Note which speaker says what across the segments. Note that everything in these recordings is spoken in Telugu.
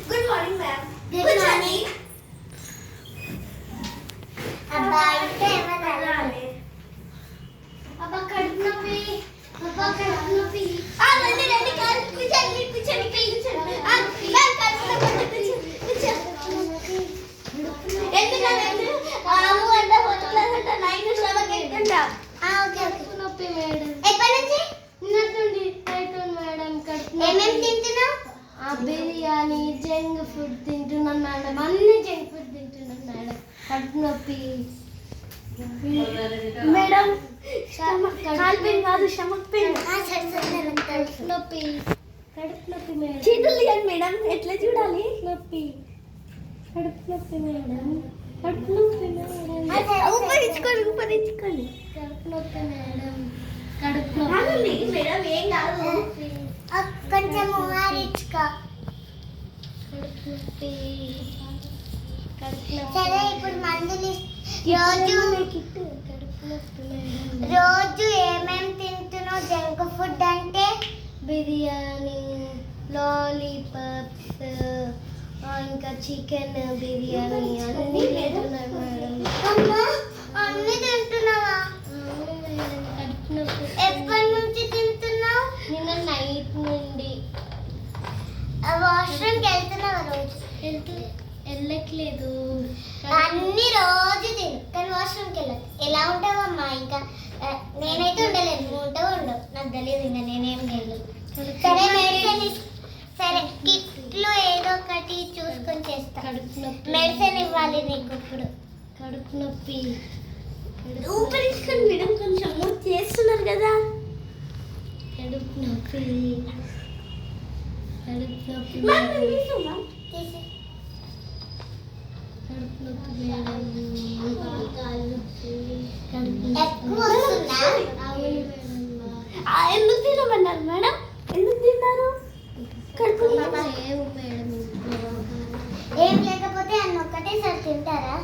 Speaker 1: Good morning ma'am. Good morning.
Speaker 2: అబ్బా అంటే ఏమన్నా
Speaker 1: అబ్బా కడుపు నొప్పి. అబ్బా కడుపు నొప్పి. రండి రండి కూర్చోండి కూర్చోండి కూర్చోండి. మ్యామ్ కడుపు నొప్పి కూర్చోండి. ఎందుకంటే అమ్ము అంట ఫోర్త్ క్లాస్ అంట 9 స్టమక్ ఎక్కుంటా.
Speaker 2: ఓకే
Speaker 1: కడుపు నొప్పి మేడం.
Speaker 2: ఎప్పటి నుంచి
Speaker 1: నిన్నటి టైటన్ మేడం కడుపు.
Speaker 2: ఏమేమి తింటున్నావు?
Speaker 1: బిర్యానీ జంక్ ఫుడ్ తింటున్నాను మేడం. అన్ని జంక్ ఫుడ్ తింటున్నాను మేడం. కడుపు నొప్పి మేడం. కాల్ పెయిన్ కాదు స్టమక్ పెయిన్. కడుపు నొప్పి. కడుపు నొప్పి మేడం. చీటులు ఇవ్వండి మేడం. ఎట్లా చూడాలి? నొప్పి. కడుపు నొప్పి మేడం. కడుపు నొప్పి మేడం. ఉపరించుకోండి. కడుపు నొప్పి మేడం. కడుపు నొప్పి మేడం. ఏం కాదు.
Speaker 2: కొంచెం ఆరించుకో.
Speaker 1: కడుపు నొప్పి.
Speaker 2: సరే ఇప్పుడు మందులు రోజు
Speaker 1: కడుపు నొప్పి మేడం.
Speaker 2: రోజు ఏమేమి తింటున్నావు? జంక్ ఫుడ్ అంటే
Speaker 1: బిర్యానీ లాలీపాప్స్ ఇంకా చికెన్ బిర్యానీ అన్నీ తింటున్నాను మేడం.
Speaker 2: అమ్మా అన్ని తింటున్నావా?
Speaker 1: అవును మేడం. కడుపు నొప్పి.
Speaker 2: ఎప్పటి నుంచి తింటున్నావు?
Speaker 1: నిన్న నైట్ నుండి.
Speaker 2: వాష్రూమ్కి వెళ్తున్నావా రోజు?
Speaker 1: వెళ్ళట్లేదు.
Speaker 2: అన్ని రోజు తిను కానీ వాష్రూమ్కి వెళ్ళదు. ఎలా ఉంటావమ్మా? ఇంకా నేనైతే ఉండలేను. నువ్వు ఉంటావు ఉండవు నాకు తెలియదు. ఇంకా నేనేం చేయలేదు. సరే మెడిసిన్ సరే కిట్లో ఏదో ఒకటి చూసుకొని చేస్తా.
Speaker 1: కడుపు నొప్పి.
Speaker 2: మెడిసిన్ ఇవ్వాలి నీకు ఇప్పుడు.
Speaker 1: కడుపు నొప్పి. ఊపిరించుకోండి మేడం. కొంచెం చేస్తున్నారు కదా. కడుపు నొప్పి. కడుపు నొప్పి మేడం.
Speaker 2: తీసి
Speaker 1: కడుపు నొప్పి మేడం. కాలు నొప్పి. కడుపు
Speaker 2: ఎక్కువ వస్తుందా?
Speaker 1: అవును మేడం. ఎందుకు తినమన్నారు మేడం? ఎందుకు తిన్నారు? కడుపు లేవు మేడం ఇంట్లో.
Speaker 2: ఏం లేకపోతే అన్న ఒక్కటేసారి తింటారా?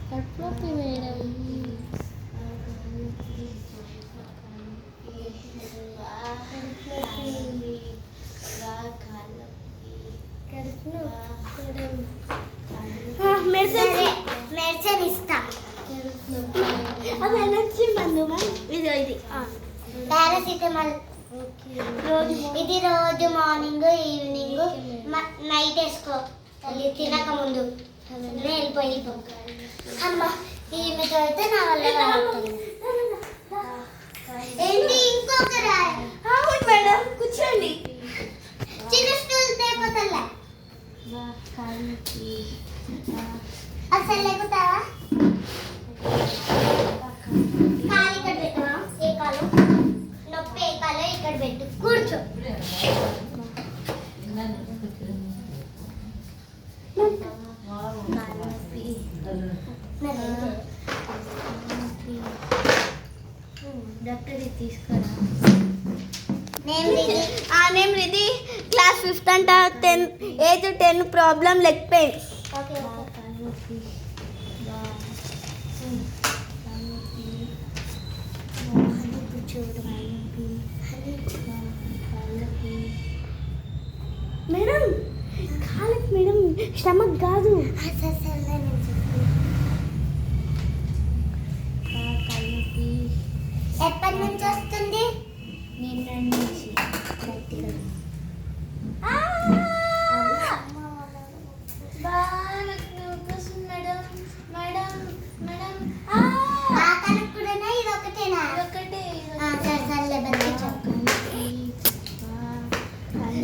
Speaker 1: కడుపు నొప్పి మేడం.
Speaker 2: మెడిసిన్ ఇస్తా.
Speaker 1: అది ఎనర్జీ మందు ఇది
Speaker 2: పారాసిటమాల్ ఇది రోజు మార్నింగ్ ఈవినింగ్ నైట్ వేసుకో. తల్లి తినక ముందు వెళ్ళిపోయి అమ్మ ఈమెతో అయితే నా వల్ల కాదు. ఏంటి ఇంకొక
Speaker 1: అవును మేడం. కూర్చోండి.
Speaker 2: చిన్న స్టూల్ తేపోతలే అసలు లేకుతావా? కాలు ఇక్కడ పెట్టవా? ఏ కాలు నొప్పి? ఏ కాలు ఇక్కడ పెట్టు. కూర్చో.
Speaker 1: డాక్టర్ తీసుకురా.
Speaker 2: నేమ్
Speaker 1: రిది. క్లాస్ 5th అంట. 10 age 10 problem leg pain.
Speaker 2: Okay
Speaker 1: madam కాలకి మేడం స్టమక్ కాదు.
Speaker 2: ఎప్పటి నుంచి వస్తుంది?
Speaker 1: నిన్న నుంచి. Madam madam madam.
Speaker 2: కూడా ఇది ఒకటేనా?
Speaker 1: ఒకటే.
Speaker 2: సరే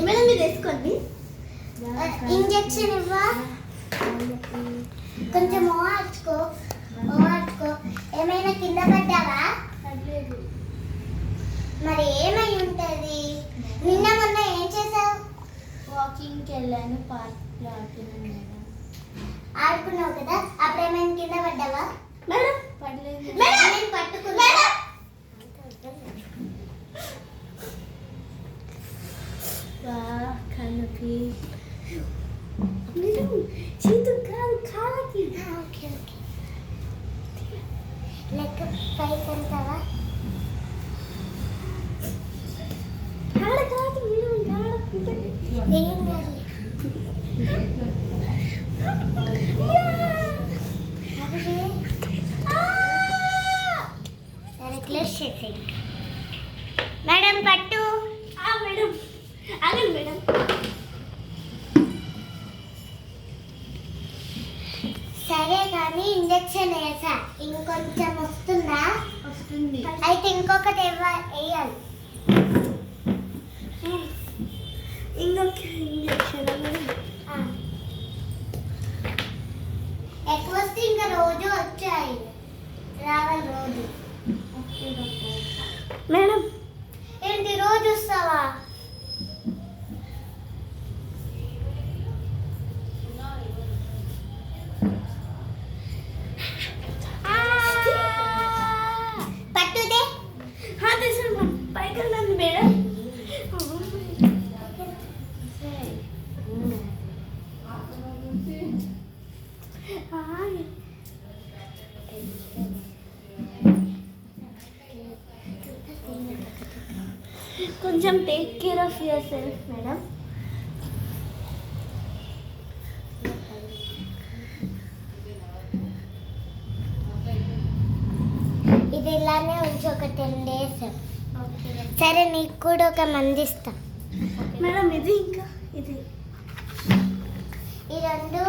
Speaker 1: మేడం మీరు వేసుకోండి.
Speaker 2: ఇంజెక్షన్ ఇవ్వా? కొంచెం ఓవార్చుకో. ఏమైనా కింద పడ్డావా?
Speaker 1: లేదు.
Speaker 2: మరి ఏమై ఉంటది? నిన్న మొన్న ఏం చేసావు?
Speaker 1: వాకింగ్కి వెళ్ళాను. పార్క్లో ఆడుతున్నాను మేడం.
Speaker 2: ఆడుకున్నావు కదా, అప్పుడు ఏమైనా కింద పడ్డావా?
Speaker 1: మేడం పడలేదు.
Speaker 2: నేను పట్టుకున్నా.
Speaker 1: కళ్ళకి చేతు కాదు కాళ్ళకి.
Speaker 2: ఓకే లెక్క పైకి వెళ్తావా?
Speaker 1: కాడ కాదు మేడం.
Speaker 2: ఏం కాదు. సరే క్లోజ్ చేసేయి మేడం పట్టు
Speaker 1: మేడం ఆగండి మేడం.
Speaker 2: సరే కానీ ఇంజక్షన్ వేసా ఇంకొంచెం వస్తుందా?
Speaker 1: వస్తుంది.
Speaker 2: అయితే ఇంకొకటి వేయాలి.
Speaker 1: ఇంకొక ఇంజక్షన్
Speaker 2: ఎక్కువ వస్తే ఇంకా రోజు వచ్చాయి రావాలి రోజు.
Speaker 1: మేడం
Speaker 2: ఏంటి రోజు వస్తావా? పట్టుదే
Speaker 1: తెలుసు పైకి వెళ్ళండి మేడం. కొంచెం take care of your self madam.
Speaker 2: ఇది ఇలానే ఉంచి ఒక 10 days. సరే నీకు కూడా ఒక మంది ఇస్తా
Speaker 1: మేడం. ఇది ఇంకా ఇది
Speaker 2: ఈ రెండు,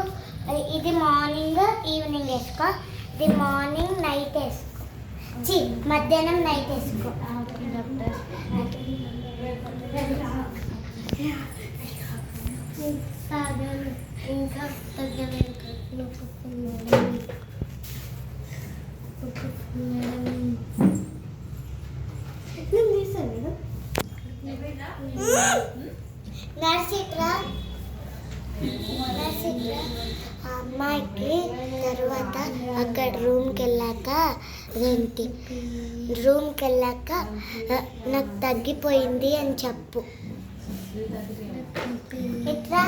Speaker 2: ఇది మార్నింగ్ ఈవినింగ్ వేసుకో, ఇది మార్నింగ్ నైట్ వేసుకో, మధ్యాహ్నం నైట్ వేసుకో. ఇంకా నర్సిట్రా అమ్మాయికి తర్వాత అక్కడ రూమ్కి వెళ్ళాక నాకు తగ్గిపోయింది అని చెప్పు. ఇట్లా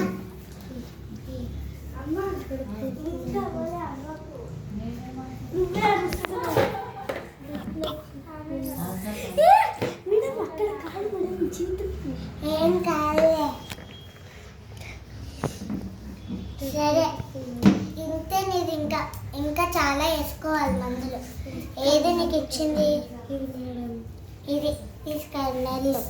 Speaker 2: ఏం కాదులే. సరే ఇంతే, నీది ఇంకా చాలా వేసుకోవాలి మందులు. ఏది నీకు ఇచ్చింది? ఇది తీసుకెళ్ళి నెల్లు.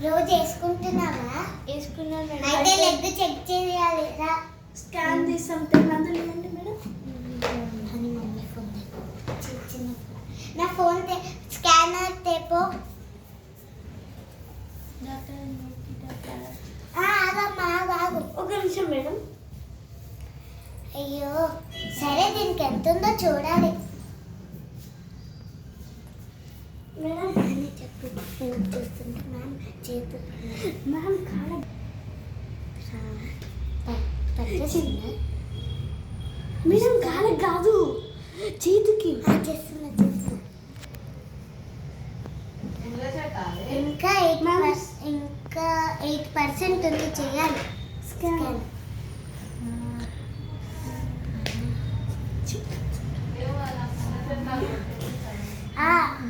Speaker 2: రోజు వేసుకుంటున్నావా?
Speaker 1: వేసుకున్నాను.
Speaker 2: అయితే లెగ్ చెక్ చేయాలి రా.
Speaker 1: స్కాన్ తీసాం. 10 మందులు ఇవ్వండి మేడం.
Speaker 2: అని మమ్మీ ఫోన్ నా ఫోన్ స్కానర్ తేపో. ఆగమ్మా ఆగు.
Speaker 1: ఒక నిమిషం మేడం.
Speaker 2: అయ్యో సరే, దీనికి ఎంత ఉందో చూడాలి
Speaker 1: మేడం.
Speaker 2: చెప్పు చూస్తుంటే మ్యామ్ చేతు
Speaker 1: మ్యామ్ కాడ
Speaker 2: పచ్చేసిందా?
Speaker 1: మేడం కాళ్ళకి కాదు, చేతికి.
Speaker 2: చేస్తున్నా ఇంకా 8% ఉంది, చేయాలి స్కాన్.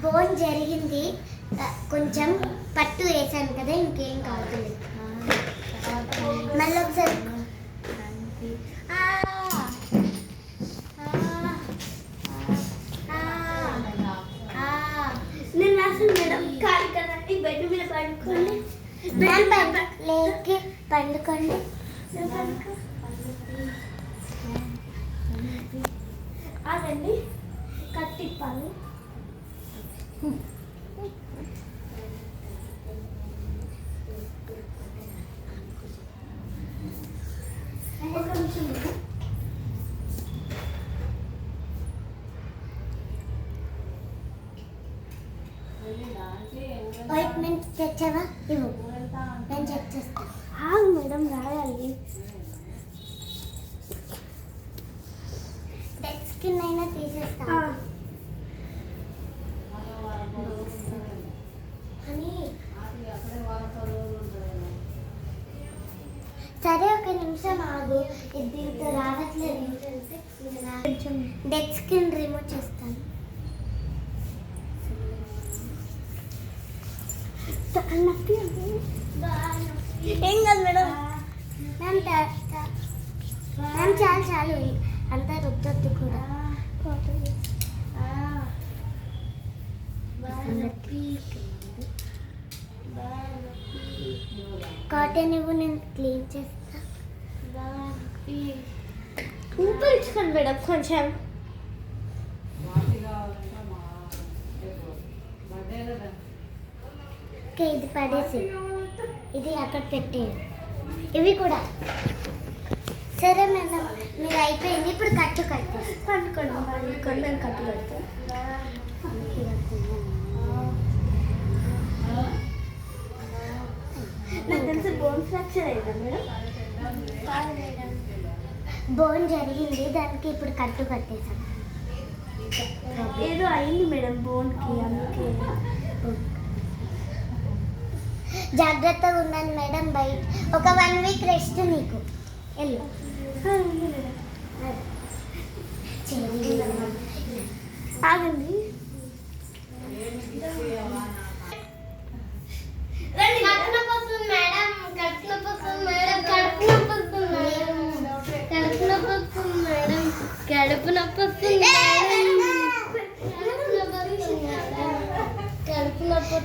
Speaker 2: బోన్ జరిగింది, కొంచెం పట్టు వేసాను కదా, ఇంకేం కావట్లేదు. మళ్ళీ ఒకసారి
Speaker 1: నేను రాసాను మేడం. కాలు కదండి, బెడ్ మీద పడుకోండి.
Speaker 2: లేకి పండుకోండి.
Speaker 1: అదండి కట్టిప్పాలి. ఒక నిమిషం మేడం.
Speaker 2: అపాయింట్మెంట్ తెచ్చావా? ఇవ్వు, నేను చెక్ చేస్తాను.
Speaker 1: ఆగు మేడం, రాయాలి.
Speaker 2: డెడ్ స్కిన్ అయినా తీసేస్తాను. సరే ఒక నిమిషం ఆగు, దీంతో రావట్లేదు. డెడ్ స్కిన్ రిమూవ్ చేస్తాను.
Speaker 1: నొప్పి ఏం కాదు మేడం.
Speaker 2: మ్యామ్ మ్యామ్ చాలు అంతా రుద్దొద్దు కూడా. కాటన్ ఇవ్వు, నేను క్లీన్ చేస్తా.
Speaker 1: ఊపించుకోండి మేడం కొంచెం.
Speaker 2: ఓకే, ఇది పడేసి ఇది అక్కడ పెట్టేది. ఇవి కూడా సరే మేడం, మీరు అయిపోయింది. ఇప్పుడు కట్టేసి
Speaker 1: పండుకోండి నేను కట్టు కడతాను. నాకు తెలిసి బోన్ ఫ్రాక్చర్ అయిందా మేడం?
Speaker 2: బోన్ జరిగింది, దానికి ఇప్పుడు కట్టేసాం.
Speaker 1: ఏదో అయింది మేడం బోన్కి, అందుకే.
Speaker 2: జాగ్రత్తగా ఉన్నాను మేడం. బయట ఒక 1 వీక్ రెస్ట్ నీకు. వెళ్ళు.
Speaker 1: ఆగండి.
Speaker 2: కడుపు నొప్పి వస్తుంది.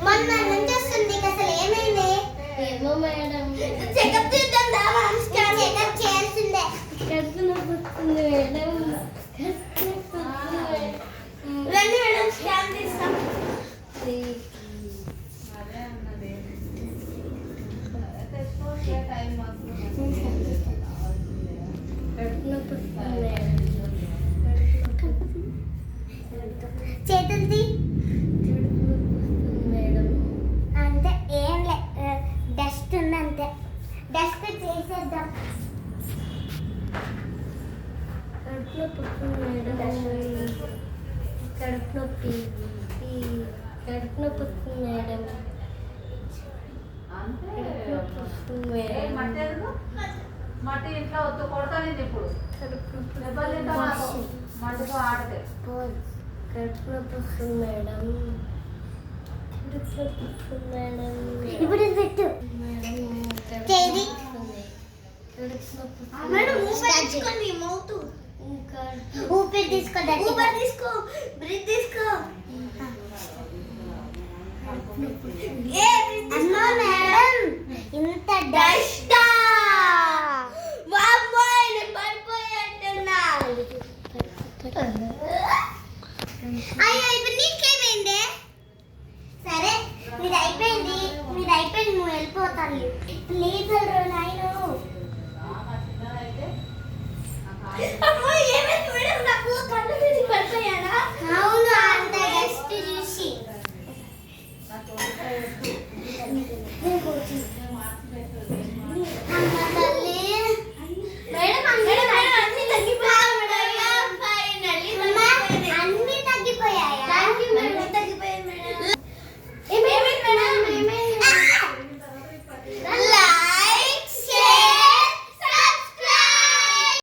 Speaker 2: మొన్న నుంచి వస్తుంది, అసలు ఏమైంది? ఏమో మేడం, చెకప్ చేయాల్సిందే. కడుపు నొప్పి వస్తుంది మేడం.
Speaker 1: రండి మేడం, స్కాన్ తీస్తాం.
Speaker 2: చేతులది
Speaker 1: మేడం
Speaker 2: అంతే, ఏం లే, డస్ట్ ఉంది అంతే. డస్ట్ చేసేద్దాం.
Speaker 1: కడుపు నొప్పి వస్తుంది మేడం. కడుపు నొప్పి వస్తుంది మేడం.
Speaker 3: మట్టి ఇంట్లో వద్దు, కొడతాను ఇప్పుడు. మట్టితో ఆడితే
Speaker 1: కడుపు నొప్పి వస్తుంది మేడం. కడుపు నొప్పి వస్తుంది మేడం.
Speaker 2: ఇప్పుడు ఇది పెట్టు
Speaker 1: మేడం
Speaker 2: చేది.
Speaker 1: కడుపు నొప్పి
Speaker 2: మేడం, ఊపిరి తీసుకో. బ్రీత్ తీసుకో. అమ్మా మేడం, ఇంత డస్ట్. అయ్యో, ఇప్పుడు నీకేమైంది? సరే, మీది అయిపోయింది. నువ్వు వెళ్ళిపోతాను. ప్లీజ్ నాయన.